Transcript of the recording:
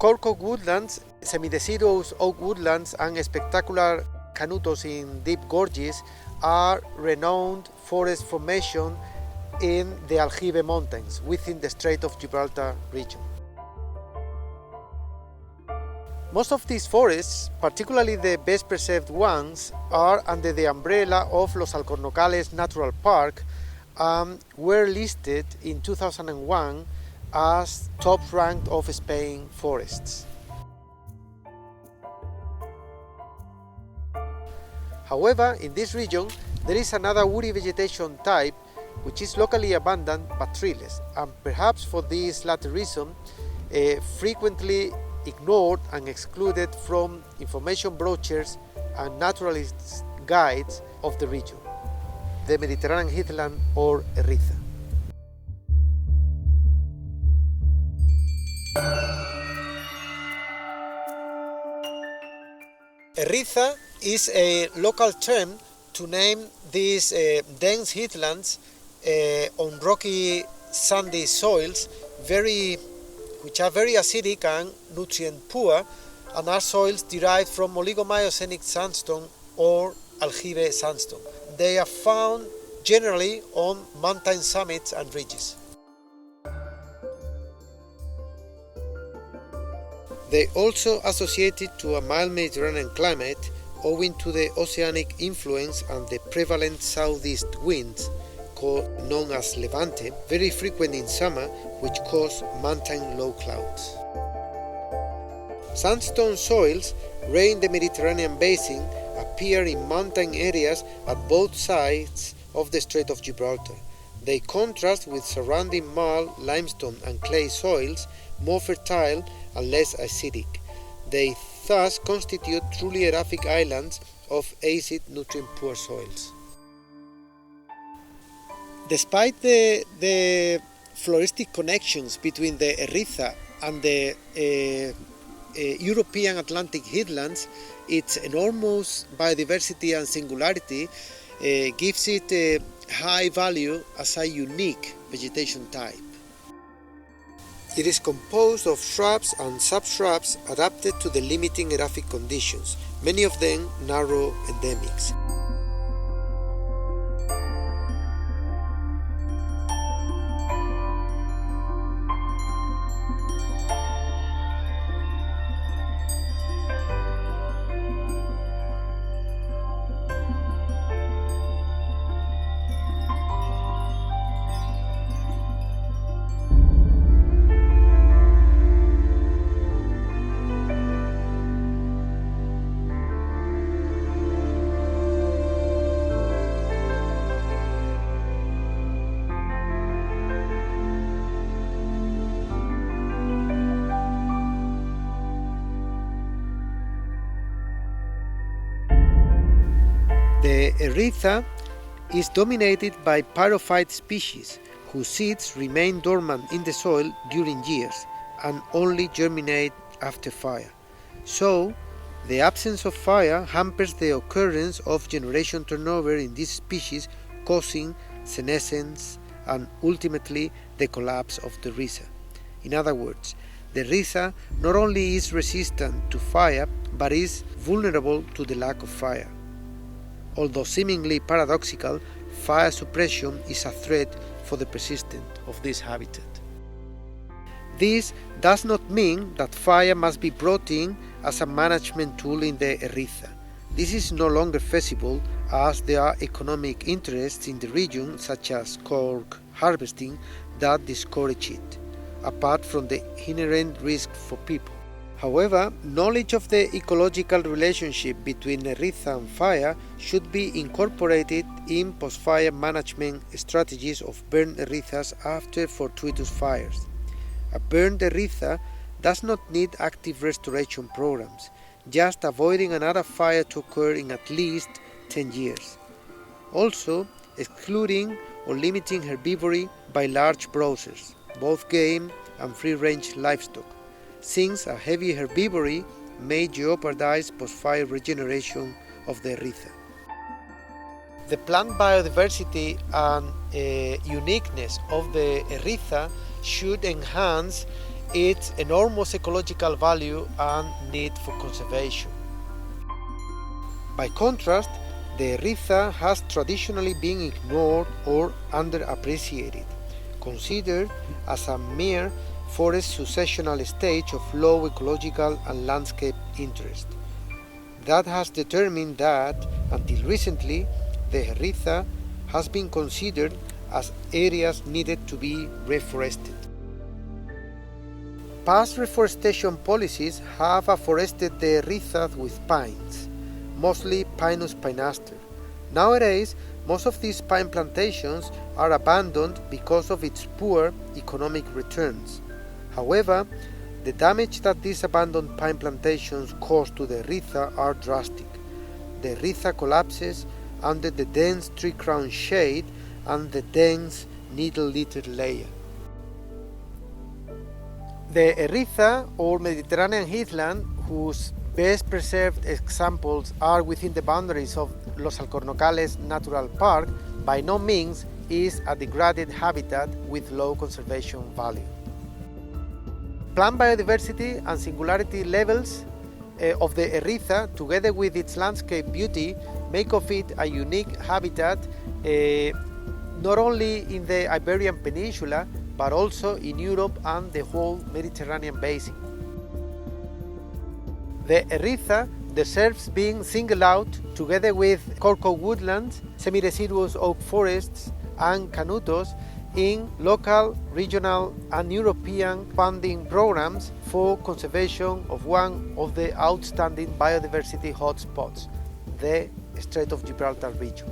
Cork oak woodlands, semi-deciduous oak woodlands, and spectacular canutos in deep gorges are renowned forest formation in the Aljibe Mountains within the Strait of Gibraltar region. Most of these forests, particularly the best preserved ones, are under the umbrella of Los Alcornocales Natural Park and were listed in 2001 as top ranked of Spain forests. However, in this region there is another woody vegetation type which is locally abundant but treeless, and perhaps for this latter reason frequently ignored and excluded from information brochures and naturalist guides of the region, the Mediterranean heathland or Herriza. Herriza is a local term to name these dense heathlands on rocky sandy soils which are very acidic and nutrient poor, and are soils derived from oligomyocenic sandstone or Aljibe sandstone. They are found generally on mountain summits and ridges. They also associated to a mild Mediterranean climate owing to the oceanic influence and the prevalent southeast winds, known as Levante, very frequent in summer, which cause mountain low clouds. Sandstone soils rare in the Mediterranean basin appear in mountain areas at both sides of the Strait of Gibraltar. They contrast with surrounding marl, limestone and clay soils, more fertile and less acidic. They thus constitute truly eruphic islands of acid, nutrient-poor soils. Despite the floristic connections between the Herriza and the European Atlantic heathlands, its enormous biodiversity and singularity gives it a high value as a unique vegetation type. It is composed of shrubs and subshrubs adapted to the limiting eruphic conditions, many of them narrow endemics. The Herriza is dominated by pyrophyte species whose seeds remain dormant in the soil during years and only germinate after fire. So, the absence of fire hampers the occurrence of generation turnover in this species, causing senescence and ultimately the collapse of the Herriza. In other words, the Herriza not only is resistant to fire but is vulnerable to the lack of fire. Although seemingly paradoxical, fire suppression is a threat for the persistence of this habitat. This does not mean that fire must be brought in as a management tool in the Herriza. This is no longer feasible as there are economic interests in the region such as cork harvesting that discourage it, apart from the inherent risk for people. However, knowledge of the ecological relationship between Herriza and fire should be incorporated in post-fire management strategies of burned Herrizas after fortuitous fires. A burned Herriza does not need active restoration programs, just avoiding another fire to occur in at least 10 years. Also, excluding or limiting herbivory by large browsers, both game and free-range livestock, since a heavy herbivory may jeopardize post-fire regeneration of the Herriza. The plant biodiversity and uniqueness of the Herriza should enhance its enormous ecological value and need for conservation. By contrast, the Herriza has traditionally been ignored or underappreciated, considered as a mere forest successional stage of low ecological and landscape interest. That has determined that, until recently, the Herriza has been considered as areas needed to be reforested. Past reforestation policies have afforested the Herriza with pines, mostly Pinus pinaster. Nowadays, most of these pine plantations are abandoned because of its poor economic returns. However, the damage that these abandoned pine plantations cause to the Herriza are drastic. The Herriza collapses under the dense tree crown shade and the dense needle-littered layer. The Herriza, or Mediterranean heathland, whose best preserved examples are within the boundaries of Los Alcornocales Natural Park, by no means is a degraded habitat with low conservation value. Plant biodiversity and singularity levels of the Herriza, together with its landscape beauty, make of it a unique habitat not only in the Iberian Peninsula, but also in Europe and the whole Mediterranean basin. The Herriza deserves being singled out together with Corco woodlands, semi-deciduous oak forests, and canutos in local, regional, and European funding programs for conservation of one of the outstanding biodiversity hotspots, the Strait of Gibraltar region.